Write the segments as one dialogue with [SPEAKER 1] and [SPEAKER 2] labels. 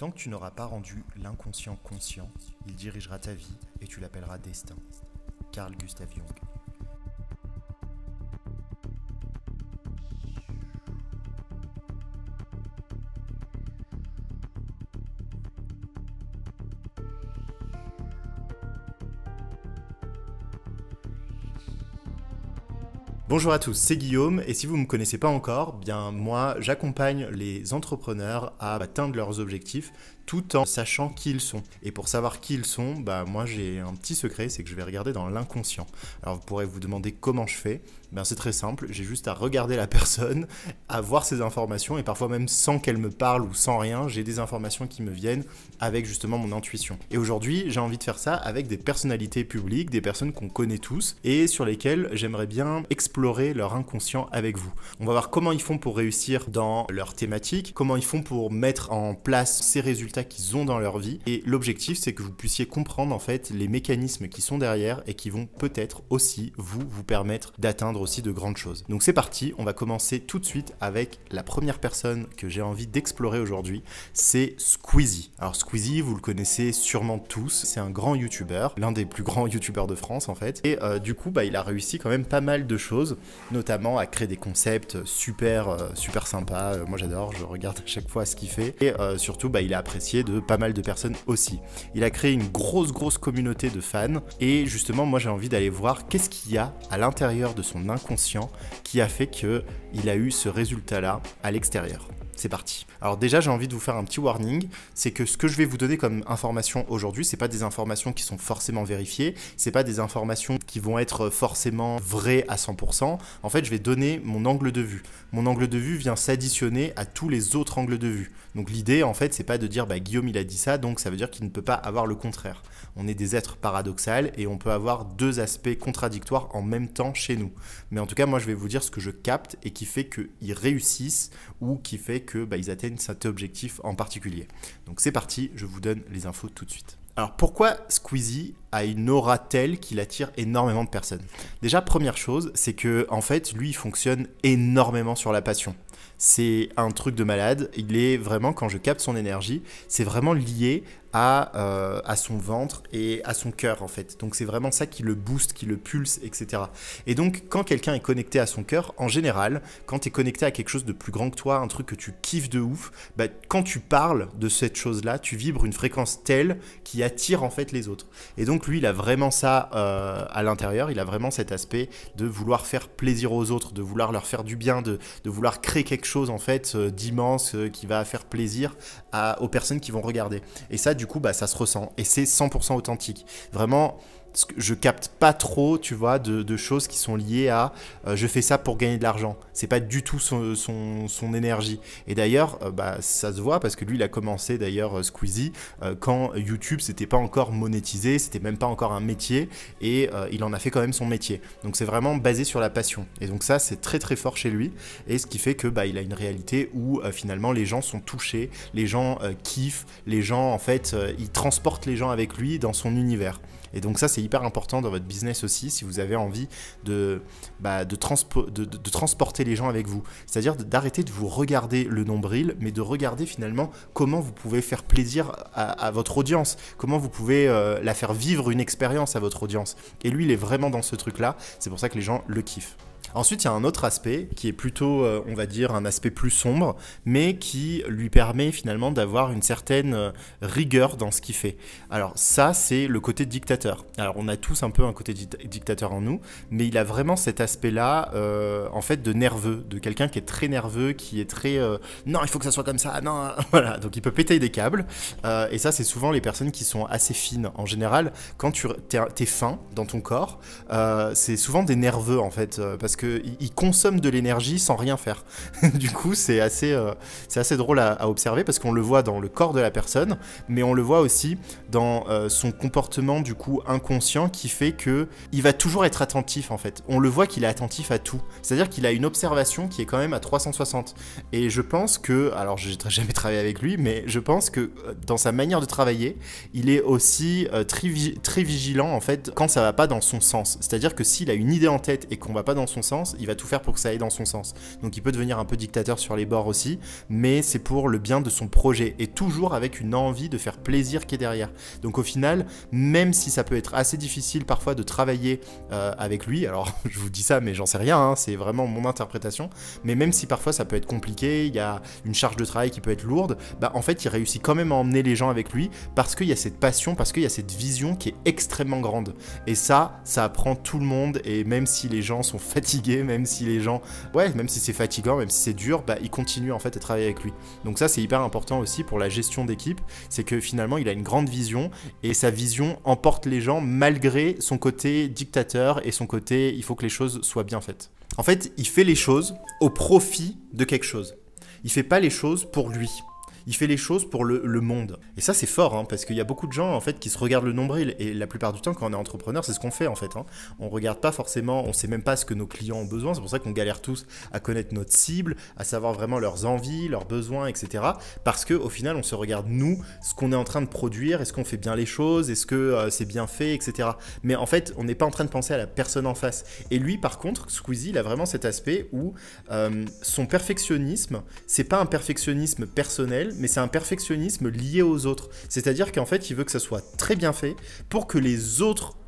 [SPEAKER 1] Tant que tu n'auras pas rendu l'inconscient conscient, il dirigera ta vie et tu l'appelleras destin. Carl Gustav Jung. Bonjour à tous, c'est Guillaume et si vous ne me connaissez pas encore, bien moi j'accompagne les entrepreneurs à atteindre leurs objectifs tout en sachant qui ils sont. Et pour savoir qui ils sont, moi j'ai un petit secret, c'est que je vais regarder dans l'inconscient. Alors vous pourrez vous demander comment je fais, c'est très simple, j'ai juste à regarder la personne, à voir ses informations et parfois même sans qu'elle me parle ou sans rien, j'ai des informations qui me viennent avec justement mon intuition. Et aujourd'hui j'ai envie de faire ça avec des personnalités publiques, des personnes qu'on connaît tous et sur lesquelles j'aimerais bien explorer leur inconscient avec vous. On va voir comment ils font pour réussir dans leur thématique, comment ils font pour mettre en place ces résultats qu'ils ont dans leur vie. Et l'objectif, c'est que vous puissiez comprendre en fait les mécanismes qui sont derrière et qui vont peut-être aussi vous permettre d'atteindre aussi de grandes choses. Donc c'est parti, on va commencer tout de suite avec la première personne que j'ai envie d'explorer aujourd'hui, c'est Squeezie. Alors Squeezie, vous le connaissez sûrement tous, c'est un grand youtubeur, l'un des plus grands youtubeurs de France en fait. Et du coup, il a réussi quand même pas mal de choses, notamment à créer des concepts super sympas. Moi j'adore, je regarde à chaque fois ce qu'il fait. Et surtout, il est apprécié de pas mal de personnes aussi. Il a créé une grosse communauté de fans. Et justement, moi j'ai envie d'aller voir qu'est-ce qu'il y a à l'intérieur de son inconscient qui a fait qu'il a eu ce résultat-là à l'extérieur. C'est parti. Alors déjà, j'ai envie de vous faire un petit warning, c'est que ce que je vais vous donner comme information aujourd'hui, c'est pas des informations qui sont forcément vérifiées, c'est pas des informations qui vont être forcément vraies à 100%. En fait, je vais donner mon angle de vue. Mon angle de vue vient s'additionner à tous les autres angles de vue. Donc l'idée, en fait, c'est pas de dire Guillaume il a dit ça, donc ça veut dire qu'il ne peut pas avoir le contraire. On est des êtres paradoxaux et on peut avoir deux aspects contradictoires en même temps chez nous. Mais en tout cas, moi, je vais vous dire ce que je capte et qui fait qu'ils réussissent ou qui fait qu'ils atteignent cet objectif en particulier. Donc c'est parti, je vous donne les infos tout de suite. Alors pourquoi Squeezie a une aura telle qu'il attire énormément de personnes? Déjà, première chose, c'est que en fait, lui, il fonctionne énormément sur la passion. C'est un truc de malade. Il est vraiment, quand je capte son énergie, c'est vraiment lié à son ventre et à son cœur en fait. Donc c'est vraiment ça qui le booste, qui le pulse, etc. Et donc quand quelqu'un est connecté à son cœur, en général, quand tu es connecté à quelque chose de plus grand que toi, un truc que tu kiffes de ouf, quand tu parles de cette chose-là, tu vibres une fréquence telle qui attire en fait les autres. Et donc lui, il a vraiment ça à l'intérieur, il a vraiment cet aspect de vouloir faire plaisir aux autres, de vouloir leur faire du bien, de vouloir créer quelque chose en fait d'immense qui va faire plaisir aux personnes qui vont regarder. Et ça, du coup, ça se ressent et c'est 100% authentique. Vraiment, je capte pas trop, tu vois, de choses qui sont liées à je fais ça pour gagner de l'argent. C'est pas du tout son énergie. Et d'ailleurs, ça se voit parce que lui, il a commencé d'ailleurs Squeezie quand YouTube c'était pas encore monétisé, c'était même pas encore un métier et il en a fait quand même son métier. Donc c'est vraiment basé sur la passion. Et donc ça, c'est très fort chez lui. Et ce qui fait que il a une réalité où finalement les gens sont touchés, les gens kiffent, les gens en fait, il transporte les gens avec lui dans son univers. Et donc ça, c'est hyper important dans votre business aussi, si vous avez envie de transporter les gens avec vous. C'est-à-dire d'arrêter de vous regarder le nombril, mais de regarder finalement comment vous pouvez faire plaisir à votre audience, comment vous pouvez la faire vivre une expérience à votre audience. Et lui, il est vraiment dans ce truc-là, c'est pour ça que les gens le kiffent. Ensuite, il y a un autre aspect qui est plutôt, on va dire, un aspect plus sombre, mais qui lui permet finalement d'avoir une certaine rigueur dans ce qu'il fait. Alors ça, c'est le côté dictateur. Alors on a tous un peu un côté dictateur en nous, mais il a vraiment cet aspect-là, en fait, de nerveux, de quelqu'un qui est très nerveux, qui est très non, il faut que ça soit comme ça, non, voilà. Donc il peut péter des câbles, et ça, c'est souvent les personnes qui sont assez fines. En général, quand t'es fin dans ton corps, c'est souvent des nerveux en fait, parce qu'ils consomment de l'énergie sans rien faire. Du coup, c'est assez drôle à observer parce qu'on le voit dans le corps de la personne, mais on le voit aussi dans son comportement du coup inconscient qui fait qu'il va toujours être attentif en fait. On le voit qu'il est attentif à tout. C'est-à-dire qu'il a une observation qui est quand même à 360. Et je pense que, alors je n'ai jamais travaillé avec lui, mais je pense que dans sa manière de travailler, il est aussi très vigilant en fait quand ça va pas dans son sens. C'est-à-dire que s'il a une idée en tête et qu'on va pas dans son son sens, il va tout faire pour que ça aille dans son sens. Donc il peut devenir un peu dictateur sur les bords aussi, mais c'est pour le bien de son projet, et toujours avec une envie de faire plaisir qui est derrière. Donc au final, même si ça peut être assez difficile parfois de travailler avec lui, alors je vous dis ça mais j'en sais rien, hein, c'est vraiment mon interprétation, mais même si parfois ça peut être compliqué, il y a une charge de travail qui peut être lourde, bah en fait il réussit quand même à emmener les gens avec lui parce qu'il y a cette passion, parce qu'il y a cette vision qui est extrêmement grande. Et ça apprend tout le monde, et même si les gens sont fatigués, même si les gens, même si c'est fatigant, même si c'est dur, bah ils continuent en fait à travailler avec lui. Donc ça c'est hyper important aussi pour la gestion d'équipe, c'est que finalement il a une grande vision, et sa vision emporte les gens malgré son côté dictateur et son côté il faut que les choses soient bien faites. En fait, il fait les choses au profit de quelque chose. Il fait pas les choses pour lui. Il fait les choses pour le monde. Et ça, c'est fort, hein, parce qu'il y a beaucoup de gens en fait qui se regardent le nombril. Et la plupart du temps, quand on est entrepreneur, c'est ce qu'on fait en fait. Hein. On regarde pas forcément, on sait même pas ce que nos clients ont besoin. C'est pour ça qu'on galère tous à connaître notre cible, à savoir vraiment leurs envies, leurs besoins, etc. Parce qu'au final, on se regarde nous, ce qu'on est en train de produire, est-ce qu'on fait bien les choses, est-ce que c'est bien fait, etc. Mais en fait, on n'est pas en train de penser à la personne en face. Et lui, par contre, Squeezie, il a vraiment cet aspect où son perfectionnisme, c'est pas un perfectionnisme personnel, mais c'est un perfectionnisme lié aux autres. C'est-à-dire qu'en fait, il veut que ça soit très bien fait pour que les autres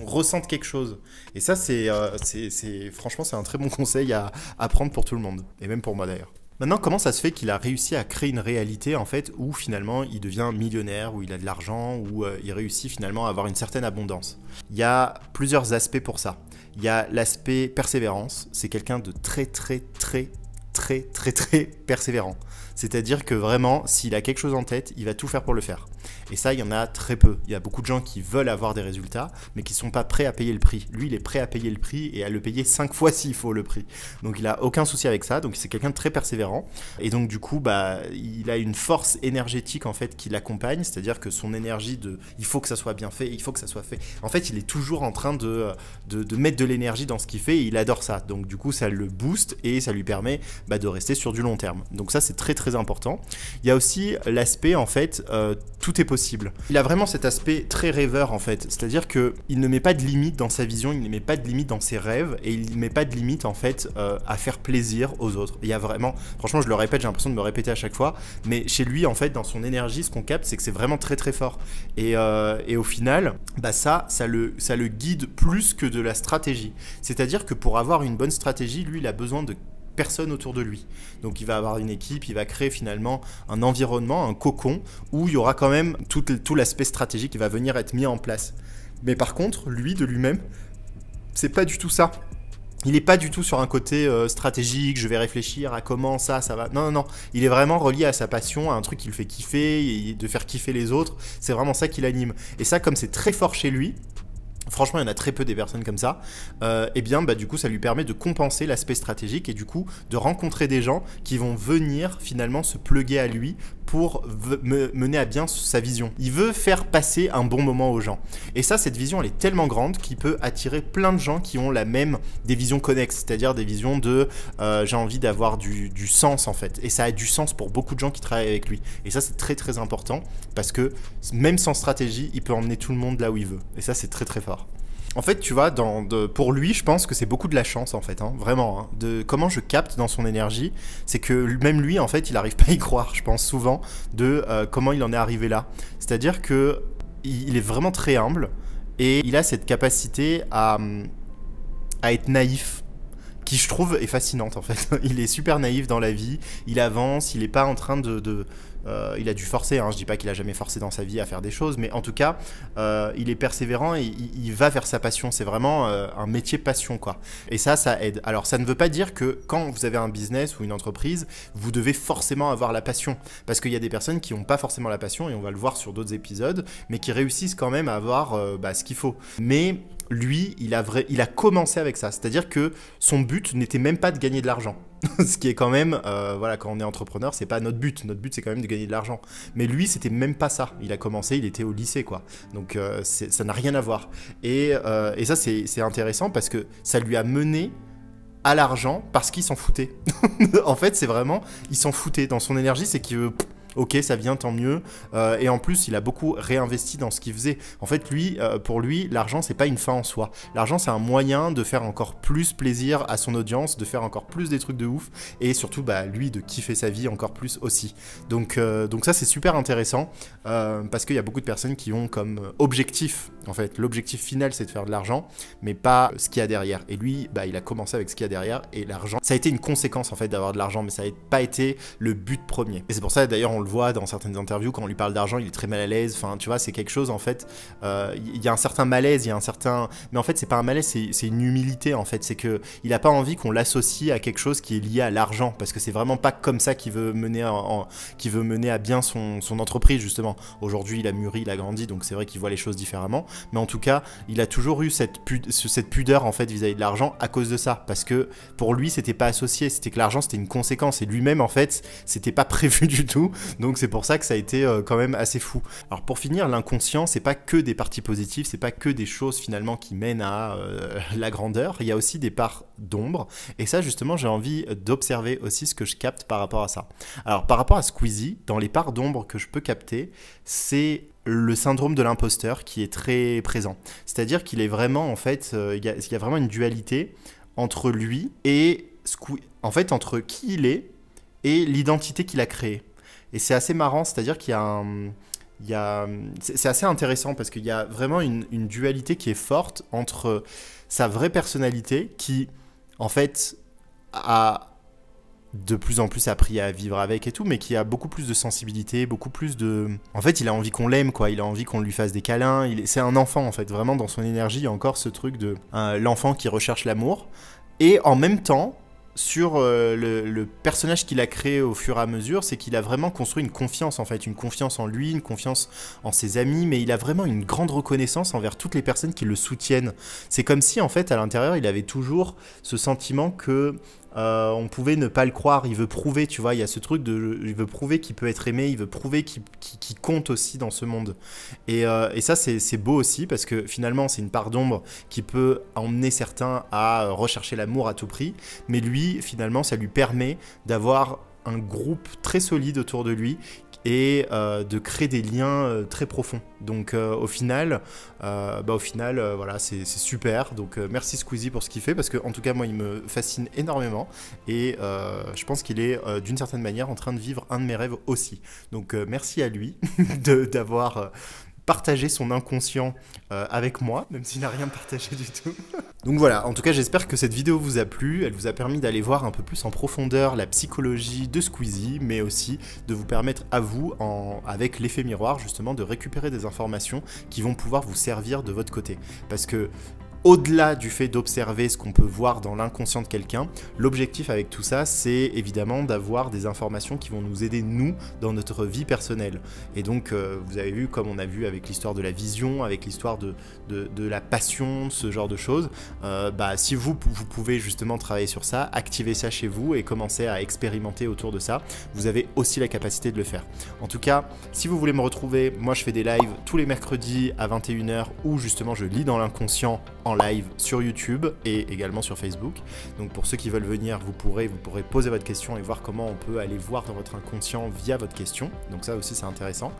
[SPEAKER 1] ressentent quelque chose. Et ça, franchement, c'est un très bon conseil à prendre pour tout le monde. Et même pour moi d'ailleurs. Maintenant, comment ça se fait qu'il a réussi à créer une réalité en fait où finalement il devient millionnaire, où il a de l'argent, où il réussit finalement à avoir une certaine abondance? Il y a plusieurs aspects pour ça. Il y a l'aspect persévérance. C'est quelqu'un de très persévérant. C'est-à-dire que vraiment, s'il a quelque chose en tête, il va tout faire pour le faire. Et ça, il y en a très peu. Il y a beaucoup de gens qui veulent avoir des résultats, mais qui ne sont pas prêts à payer le prix. Lui, il est prêt à payer le prix et à le payer 5 fois s'il faut le prix. Donc, il n'a aucun souci avec ça. Donc, c'est quelqu'un de très persévérant. Et donc, du coup, il a une force énergétique, en fait, qui l'accompagne. C'est-à-dire que son énergie il faut que ça soit bien fait, il faut que ça soit fait. En fait, il est toujours en train de mettre de l'énergie dans ce qu'il fait et il adore ça. Donc, du coup, ça le booste et ça lui permet de rester sur du long terme. Donc, ça, c'est très important. Il y a aussi l'aspect, en fait, tout est possible. Il a vraiment cet aspect très rêveur, en fait. C'est-à-dire qu'il ne met pas de limite dans sa vision, il ne met pas de limite dans ses rêves, et il ne met pas de limite, en fait, à faire plaisir aux autres. Il y a vraiment, franchement, je le répète, j'ai l'impression de me répéter à chaque fois, mais chez lui, en fait, dans son énergie, ce qu'on capte, c'est que c'est vraiment très fort. Et au final, ça le guide plus que de la stratégie. C'est-à-dire que pour avoir une bonne stratégie, lui, il a besoin de personne autour de lui. Donc il va avoir une équipe, il va créer finalement un environnement, un cocon, où il y aura quand même tout l'aspect stratégique qui va venir être mis en place. Mais par contre, lui, de lui-même, c'est pas du tout ça. Il n'est pas du tout sur un côté stratégique, je vais réfléchir à comment ça va. Non. Il est vraiment relié à sa passion, à un truc qui le fait kiffer, et de faire kiffer les autres. C'est vraiment ça qui l'anime. Et ça, comme c'est très fort chez lui, franchement, il y en a très peu des personnes comme ça. Du coup, ça lui permet de compenser l'aspect stratégique et du coup, de rencontrer des gens qui vont venir finalement se plugger à lui pour mener à bien sa vision. Il veut faire passer un bon moment aux gens. Et ça, cette vision, elle est tellement grande qu'il peut attirer plein de gens qui ont des visions connexes, c'est-à-dire des visions de j'ai envie d'avoir du sens en fait. Et ça a du sens pour beaucoup de gens qui travaillent avec lui. Et ça, c'est très important parce que même sans stratégie, il peut emmener tout le monde là où il veut. Et ça, c'est très fort. En fait, tu vois, pour lui, je pense que c'est beaucoup de la chance, en fait, hein, vraiment. Hein, de comment je capte dans son énergie, c'est que même lui, en fait, il n'arrive pas à y croire, je pense souvent, de comment il en est arrivé là. C'est-à-dire que il est vraiment très humble et il a cette capacité à être naïf, qui je trouve est fascinante en fait. Il est super naïf dans la vie, il avance, il n'est pas en train il a dû forcer, hein. Je dis pas qu'il a jamais forcé dans sa vie à faire des choses, mais en tout cas, il est persévérant et il va vers sa passion. C'est vraiment un métier passion, quoi. Et ça aide. Alors, ça ne veut pas dire que quand vous avez un business ou une entreprise, vous devez forcément avoir la passion. Parce qu'il y a des personnes qui n'ont pas forcément la passion, et on va le voir sur d'autres épisodes, mais qui réussissent quand même à avoir ce qu'il faut. Mais lui, il a commencé avec ça. C'est-à-dire que son but n'était même pas de gagner de l'argent. Ce qui est quand même, quand on est entrepreneur, c'est pas notre but. Notre but, c'est quand même de gagner de l'argent. Mais lui, c'était même pas ça. Il a commencé, il était au lycée, quoi. Donc, ça n'a rien à voir. Et ça, c'est intéressant parce que ça lui a mené à l'argent parce qu'il s'en foutait. En fait, c'est vraiment, il s'en foutait. Dans son énergie, c'est qu'il veut... ok, ça vient, tant mieux. Et en plus, il a beaucoup réinvesti dans ce qu'il faisait. En fait, lui, pour lui, l'argent, c'est pas une fin en soi. L'argent, c'est un moyen de faire encore plus plaisir à son audience, de faire encore plus des trucs de ouf, et surtout, bah, lui, de kiffer sa vie encore plus aussi. Donc ça, c'est super intéressant, parce qu'il y a beaucoup de personnes qui ont comme objectif, en fait, l'objectif final, c'est de faire de l'argent, mais pas ce qu'il y a derrière. Et lui, bah, il a commencé avec ce qu'il y a derrière, et l'argent, ça a été une conséquence, en fait, d'avoir de l'argent, mais ça n'a pas été le but premier. Et c'est pour ça, d'ailleurs, on le voit dans certaines interviews, quand on lui parle d'argent, il est très mal à l'aise. Enfin, tu vois, c'est quelque chose, en fait, il y a un certain malaise, il y a un certain... Mais en fait, c'est pas un malaise, c'est une humilité, en fait. C'est que il a pas envie qu'on l'associe à quelque chose qui est lié à l'argent, parce que c'est vraiment pas comme ça qu'il veut mener à bien son entreprise, justement. Aujourd'hui, il a mûri, il a grandi, donc c'est vrai qu'il voit les choses différemment. Mais en tout cas, il a toujours eu cette pudeur, en fait, vis-à-vis de l'argent à cause de ça. Parce que pour lui, c'était pas associé, c'était que l'argent, c'était une conséquence. Et lui-même, en fait, c'était pas prévu du tout. Donc c'est pour ça que ça a été quand même assez fou. Alors pour finir, l'inconscient, c'est pas que des parties positives, c'est pas que des choses finalement qui mènent à la grandeur. Il y a aussi des parts d'ombre. Et ça, justement, j'ai envie d'observer aussi ce que je capte par rapport à ça. Alors par rapport à Squeezie, dans les parts d'ombre que je peux capter, c'est le syndrome de l'imposteur qui est très présent. C'est-à-dire qu'il est vraiment, en fait, il y a vraiment une dualité entre lui et en fait, entre qui il est et l'identité qu'il a créée. Et c'est assez marrant, c'est-à-dire qu'il y a c'est assez intéressant parce qu'il y a vraiment une dualité qui est forte entre sa vraie personnalité qui, en fait, a de plus en plus appris à vivre avec et tout, mais qui a beaucoup plus de sensibilité, beaucoup plus de... En fait, il a envie qu'on l'aime, quoi. Il a envie qu'on lui fasse des câlins. C'est un enfant, en fait. Vraiment, dans son énergie, il y a encore ce truc de l'enfant qui recherche l'amour. Et en même temps, sur le personnage qu'il a créé au fur et à mesure, c'est qu'il a vraiment construit une confiance, en fait, une confiance en lui, une confiance en ses amis, mais il a vraiment une grande reconnaissance envers toutes les personnes qui le soutiennent. C'est comme si, en fait, à l'intérieur, il avait toujours ce sentiment que on pouvait ne pas le croire. Il veut prouver, tu vois, il y a ce truc de... Il veut prouver qu'il peut être aimé, il veut prouver qu'il compte aussi dans ce monde. Et ça, c'est beau aussi, parce que finalement, c'est une part d'ombre qui peut emmener certains à rechercher l'amour à tout prix, mais lui, finalement, ça lui permet d'avoir un groupe très solide autour de lui et de créer des liens très profonds. Donc au final, voilà, c'est super. Donc merci Squeezie pour ce qu'il fait, parce que en tout cas moi il me fascine énormément et je pense qu'il est d'une certaine manière en train de vivre un de mes rêves aussi. Donc merci à lui d'avoir partager son inconscient avec moi, même s'il n'a rien partagé du tout. Donc voilà, en tout cas j'espère que cette vidéo vous a plu, elle vous a permis d'aller voir un peu plus en profondeur la psychologie de Squeezie, mais aussi de vous permettre à vous, avec l'effet miroir justement, de récupérer des informations qui vont pouvoir vous servir de votre côté. Parce que au-delà du fait d'observer ce qu'on peut voir dans l'inconscient de quelqu'un, l'objectif avec tout ça, c'est évidemment d'avoir des informations qui vont nous aider, nous, dans notre vie personnelle. Et donc, vous avez vu, comme on a vu avec l'histoire de la vision, avec l'histoire de la passion, ce genre de choses, si vous pouvez justement travailler sur ça, activer ça chez vous et commencer à expérimenter autour de ça, vous avez aussi la capacité de le faire. En tout cas, si vous voulez me retrouver, moi je fais des lives tous les mercredis à 21 h où justement je lis dans l'inconscient en live sur YouTube et également sur Facebook. Donc pour ceux qui veulent venir, vous pourrez poser votre question et voir comment on peut aller voir dans votre inconscient via votre question. Donc ça aussi c'est intéressant.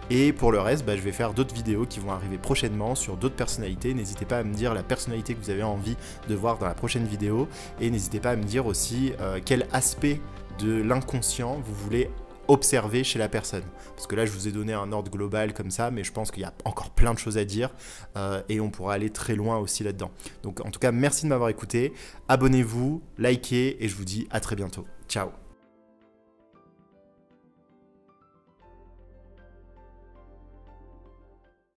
[SPEAKER 1] Et pour le reste, je vais faire d'autres vidéos qui vont arriver prochainement sur d'autres personnalités. N'hésitez pas à me dire la personnalité que vous avez envie de voir dans la prochaine vidéo et n'hésitez pas à me dire aussi quel aspect de l'inconscient vous voulez observer chez la personne. Parce que là, je vous ai donné un ordre global comme ça, mais je pense qu'il y a encore plein de choses à dire et on pourra aller très loin aussi là-dedans. Donc en tout cas, merci de m'avoir écouté. Abonnez-vous, likez et je vous dis à très bientôt. Ciao!